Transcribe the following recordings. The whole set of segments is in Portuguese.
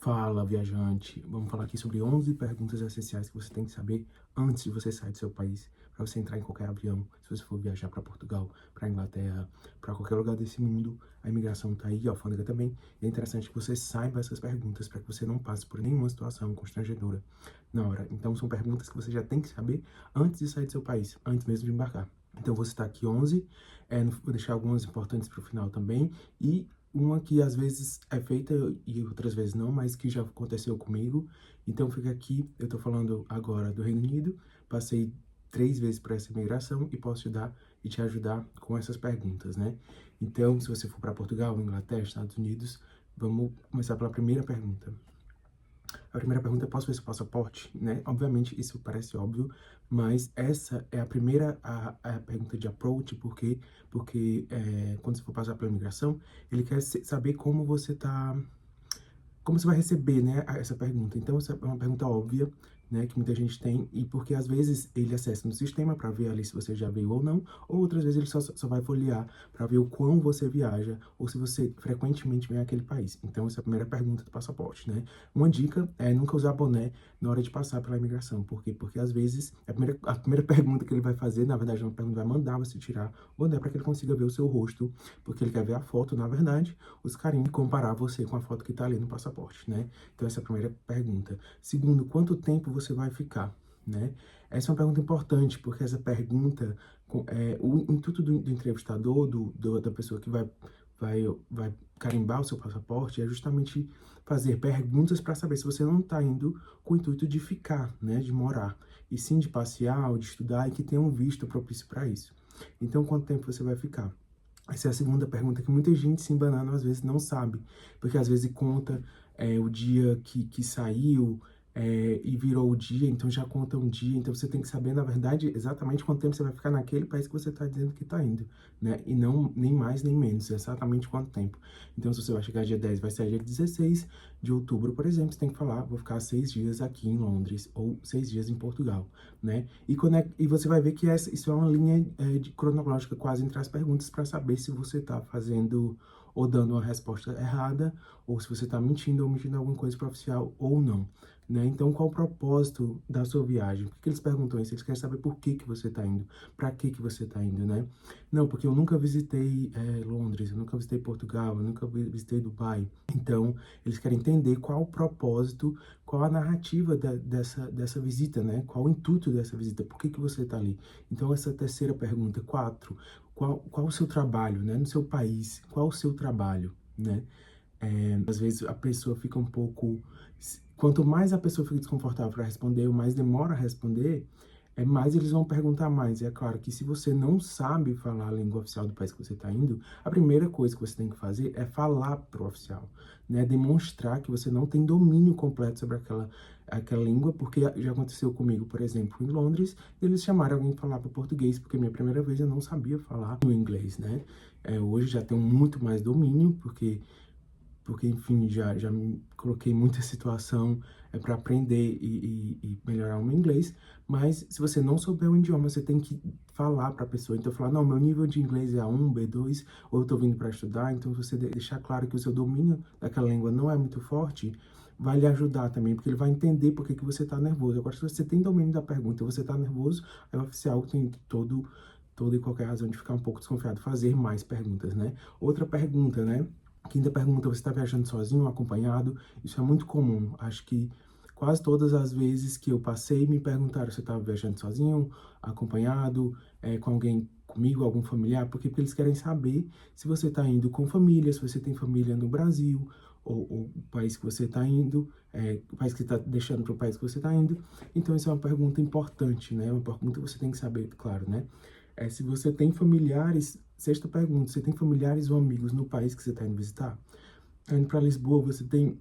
Fala, viajante. Vamos falar aqui sobre 11 perguntas essenciais que você tem que saber antes de você sair do seu país, para você entrar em qualquer avião. Se você for viajar para Portugal, para Inglaterra, para qualquer lugar desse mundo, a imigração tá aí, a alfândega também. E é interessante que você saiba essas perguntas para que você não passe por nenhuma situação constrangedora na hora. Então, são perguntas que você já tem que saber antes de sair do seu país, antes mesmo de embarcar. Então, vou citar aqui 11, vou deixar algumas importantes para o final também, e uma que às vezes é feita e outras vezes não, mas que já aconteceu comigo. Então fica aqui, eu tô falando agora do Reino Unido, passei 3 vezes por essa imigração e posso te dar e te ajudar com essas perguntas, né? Então, se você for para Portugal, Inglaterra, Estados Unidos, vamos começar pela primeira pergunta. A primeira pergunta é: posso ver seu passaporte? Né? Obviamente, isso parece óbvio, mas essa é a primeira a pergunta de approach, porque quando você for passar pela imigração, ele quer saber como você vai receber, né, essa pergunta. Então, essa é uma pergunta óbvia, né, que muita gente tem, e porque às vezes ele acessa no sistema para ver ali se você já veio ou não, ou outras vezes ele só vai folhear para ver o quão você viaja, ou se você frequentemente vem àquele país. Então, essa é a primeira pergunta do passaporte, né? Uma dica é nunca usar boné na hora de passar pela imigração. Por quê? Porque às vezes a primeira pergunta que ele vai fazer, na verdade, é uma pergunta que vai mandar você tirar o boné para que ele consiga ver o seu rosto, porque ele quer ver a foto, na verdade, os carinhos, comparar você com a foto que tá ali no passaporte, né? Então, essa é a primeira pergunta. Segundo, quanto tempo você vai ficar, né? Essa é uma pergunta importante, porque essa pergunta, o intuito do entrevistador, da pessoa que vai carimbar o seu passaporte, é justamente fazer perguntas para saber se você não está indo com o intuito de ficar, né? De morar, e sim de passear ou de estudar e que tenha um visto propício para isso. Então, quanto tempo você vai ficar? Essa é a segunda pergunta que muita gente se embanando às vezes não sabe, porque às vezes conta o dia que saiu e virou o dia, então já conta um dia, então você tem que saber, na verdade, exatamente quanto tempo você vai ficar naquele país que você está dizendo que está indo, né? E não nem mais nem menos, exatamente quanto tempo. Então, se você vai chegar dia 10, vai sair dia 16 de outubro, por exemplo, você tem que falar: vou ficar 6 dias aqui em Londres, ou 6 dias em Portugal, né? E você vai ver que isso é uma linha cronológica quase entre as perguntas para saber se você está fazendo ou dando uma resposta errada, ou se você está mentindo ou mentindo alguma coisa para oficial ou não, né? Então, qual o propósito da sua viagem? Por que eles perguntam isso? Eles querem saber por que você está indo, para que você está indo, né? Não, porque eu nunca visitei Londres, eu nunca visitei Portugal, eu nunca visitei Dubai. Então, eles querem entender qual o propósito, qual a narrativa dessa visita, né? Qual o intuito dessa visita, por que você está ali? Então, essa terceira pergunta. 4, qual o seu trabalho, né? No seu país, qual o seu trabalho, né? Às vezes a pessoa fica um pouco... Quanto mais a pessoa fica desconfortável para responder, ou mais demora a responder, mais eles vão perguntar mais. E é claro que se você não sabe falar a língua oficial do país que você está indo, a primeira coisa que você tem que fazer é falar pro oficial, né? Demonstrar que você não tem domínio completo sobre aquela língua, porque já aconteceu comigo, por exemplo, em Londres, eles chamaram alguém para falar para português, porque minha primeira vez eu não sabia falar o inglês, né? Hoje já tenho muito mais domínio, porque enfim, já me coloquei em muita situação para aprender e melhorar o meu inglês, mas se você não souber o idioma, você tem que falar para a pessoa. Então, falar: não, meu nível de inglês é A1, B2, ou eu estou vindo para estudar. Então, você deixar claro que o seu domínio daquela língua não é muito forte, vai lhe ajudar também, porque ele vai entender por que você está nervoso. Agora, se você tem domínio da pergunta e você está nervoso, aí o oficial tem toda e qualquer razão de ficar um pouco desconfiado, fazer mais perguntas, né? Outra pergunta, né? Quinta pergunta: você está viajando sozinho ou acompanhado? Isso é muito comum. Acho que quase todas as vezes que eu passei, me perguntaram se eu estava viajando sozinho, acompanhado, com alguém comigo, algum familiar, porque eles querem saber se você está indo com família, se você tem família no Brasil, ou o país que você está indo, o país que está deixando para o país que você está indo. Então, isso é uma pergunta importante, né? Uma pergunta que você tem que saber, claro, né? Se você tem familiares, sexta pergunta: você tem familiares ou amigos no país que você está indo visitar? Tá indo para Lisboa, você tem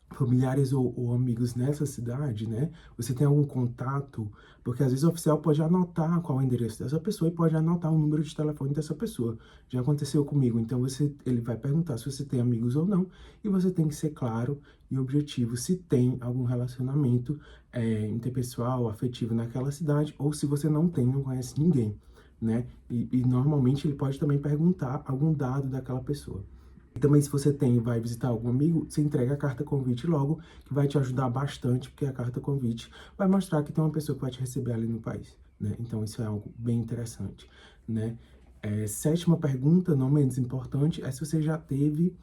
familiares ou amigos nessa cidade, né? Você tem algum contato? Porque às vezes o oficial pode anotar qual é o endereço dessa pessoa e pode anotar o número de telefone dessa pessoa. Já aconteceu comigo. Então ele vai perguntar se você tem amigos ou não, e você tem que ser claro e objetivo se tem algum relacionamento interpessoal, afetivo naquela cidade, ou se você não tem, não conhece ninguém, né? E normalmente ele pode também perguntar algum dado daquela pessoa. E também, se você vai visitar algum amigo, você entrega a carta convite logo, que vai te ajudar bastante, porque a carta convite vai mostrar que tem uma pessoa que vai te receber ali no país, né? Então, isso é algo bem interessante, né? Sétima pergunta, não menos importante, é se você já teve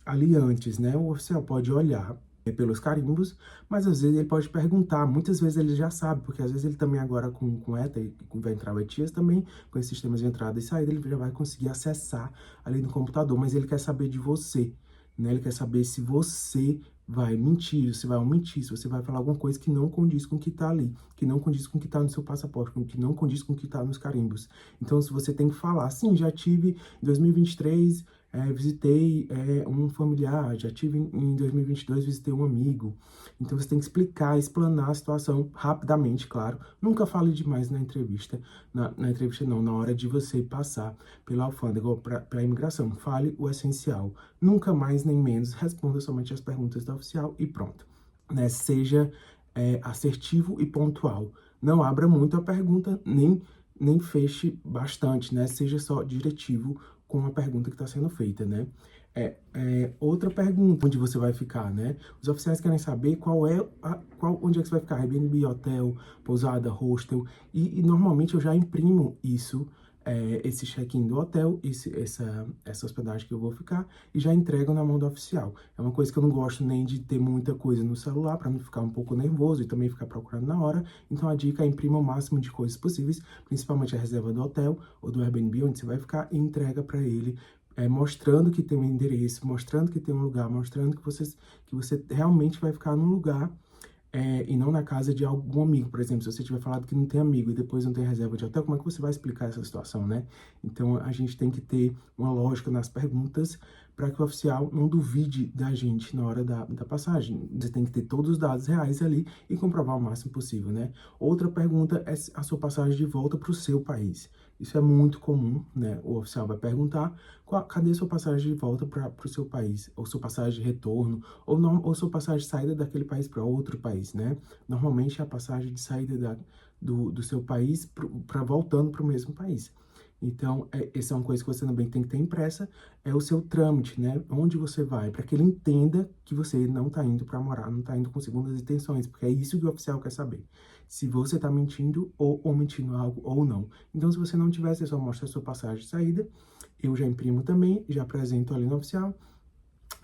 ali antes, né? O oficial pode olhar pelos carimbos, mas às vezes ele pode perguntar, muitas vezes ele já sabe, porque às vezes ele também agora com ETA, vai entrar o ETIAS também, com esses sistemas de entrada e saída, ele já vai conseguir acessar ali no computador, mas ele quer saber de você, né? Ele quer saber se você vai mentir, se vai omitir, se você vai falar alguma coisa que não condiz com o que tá ali, que não condiz com o que tá no seu passaporte, com que não condiz com o que tá nos carimbos. Então, se você tem que falar, sim, já tive em 2023, visitei um familiar, já tive em 2022, visitei um amigo. Então você tem que explicar, explanar a situação rapidamente, claro. Nunca fale demais na entrevista, na entrevista não, na hora de você passar pela alfândega ou pela imigração. Fale o essencial. Nunca mais nem menos, responda somente as perguntas da oficial e pronto. Né? Seja assertivo e pontual. Não abra muito a pergunta, nem feche bastante, né? Seja só diretivo com a pergunta que está sendo feita, né? Outra pergunta, onde você vai ficar, né? Os oficiais querem saber onde é que você vai ficar, Airbnb, hotel, pousada, hostel, e normalmente eu já imprimo isso, esse check-in do hotel, essa hospedagem que eu vou ficar, e já entrego na mão do oficial. É uma coisa que eu não gosto nem de ter muita coisa no celular, para não ficar um pouco nervoso e também ficar procurando na hora. Então a dica é imprima o máximo de coisas possíveis, principalmente a reserva do hotel ou do Airbnb, onde você vai ficar, e entrega para ele, mostrando que tem um endereço, mostrando que tem um lugar, mostrando que você realmente vai ficar num lugar, e não na casa de algum amigo. Por exemplo, se você tiver falado que não tem amigo e depois não tem reserva de hotel, como é que você vai explicar essa situação, né? Então, a gente tem que ter uma lógica nas perguntas para que o oficial não duvide da gente na hora da passagem. Você tem que ter todos os dados reais ali e comprovar o máximo possível, né? Outra pergunta é a sua passagem de volta para o seu país. Isso é muito comum, né? O oficial vai perguntar, cadê sua passagem de volta para o seu país? Ou sua passagem de retorno, ou sua passagem de saída daquele país para outro país, né? Normalmente é a passagem de saída do seu país para voltando para o mesmo país. Então, essa é uma coisa que você também tem que ter impressa, é o seu trâmite, né? Onde você vai, para que ele entenda que você não está indo para morar, não está indo com segundas intenções, porque é isso que o oficial quer saber. Se você está mentindo ou omitindo algo ou não. Então, se você não tiver, você só mostra a sua passagem de saída, eu já imprimo também, já apresento ali no oficial,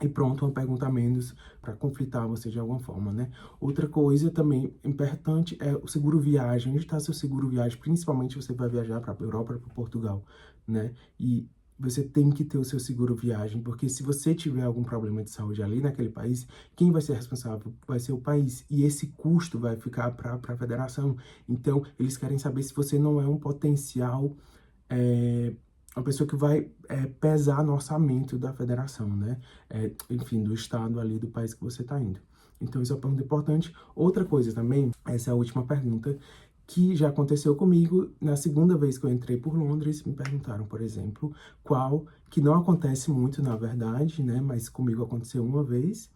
e pronto, uma pergunta a menos para conflitar você de alguma forma, né? Outra coisa também importante é o seguro viagem. Onde está seu seguro viagem? Principalmente você vai viajar para a Europa, para Portugal, né? E você tem que ter o seu seguro viagem, porque se você tiver algum problema de saúde ali naquele país, quem vai ser responsável vai ser o país. E esse custo vai ficar para a federação. Então, eles querem saber se você não é um potencial... uma pessoa que vai pesar no orçamento da federação, né? Enfim, do estado ali, do país que você está indo. Então, isso é uma pergunta importante. Outra coisa também, essa é a última pergunta, que já aconteceu comigo. Na segunda vez que eu entrei por Londres, me perguntaram, por exemplo, que não acontece muito, na verdade, né? Mas comigo aconteceu uma vez.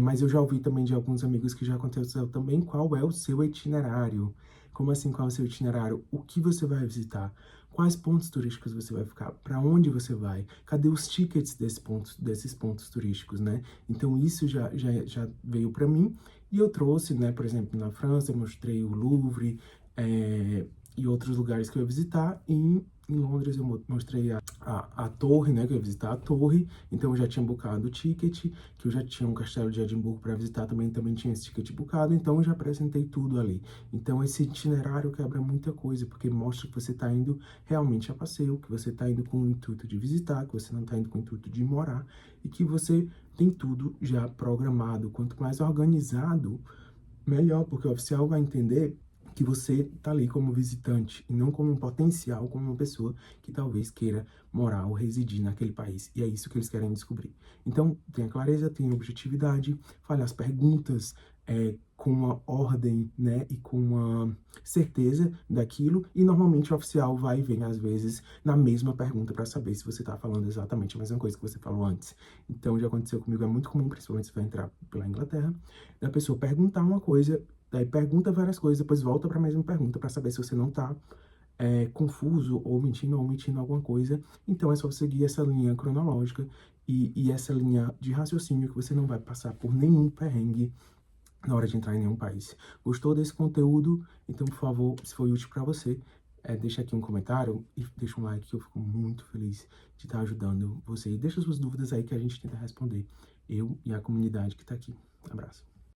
Mas eu já ouvi também de alguns amigos que já aconteceu também, qual é o seu itinerário? Como assim, qual é o seu itinerário? O que você vai visitar? Quais pontos turísticos você vai ficar? Para onde você vai? Cadê os tickets desses pontos turísticos, né? Então, isso já veio para mim e eu trouxe, né? Por exemplo, na França, eu mostrei o Louvre, e outros lugares que eu ia visitar. Em Londres eu mostrei a torre, né, que eu ia visitar a torre, então eu já tinha bucado o ticket, que eu já tinha um castelo de Edimburgo para visitar, também tinha esse ticket bucado, então eu já apresentei tudo ali. Então esse itinerário quebra muita coisa, porque mostra que você está indo realmente a passeio, que você está indo com o intuito de visitar, que você não está indo com o intuito de morar, e que você tem tudo já programado. Quanto mais organizado, melhor, porque o oficial vai entender que você tá ali como visitante e não como um potencial, como uma pessoa que talvez queira morar ou residir naquele país. E é isso que eles querem descobrir. Então, tenha clareza, tenha objetividade, fale as perguntas com uma ordem, né, e com uma certeza daquilo. E normalmente o oficial vai e vem, às vezes, na mesma pergunta para saber se você tá falando exatamente a mesma coisa que você falou antes. Então, já aconteceu comigo, é muito comum, principalmente se vai entrar pela Inglaterra, da pessoa perguntar uma coisa, daí pergunta várias coisas, depois volta para a mesma pergunta para saber se você não está confuso, ou mentindo, alguma coisa, então é só você seguir essa linha cronológica e essa linha de raciocínio que você não vai passar por nenhum perrengue na hora de entrar em nenhum país. Gostou desse conteúdo? Então, por favor, se foi útil para você, deixa aqui um comentário e deixa um like, que eu fico muito feliz de estar ajudando você. E deixa suas dúvidas aí que a gente tenta responder, eu e a comunidade que está aqui. Abraço.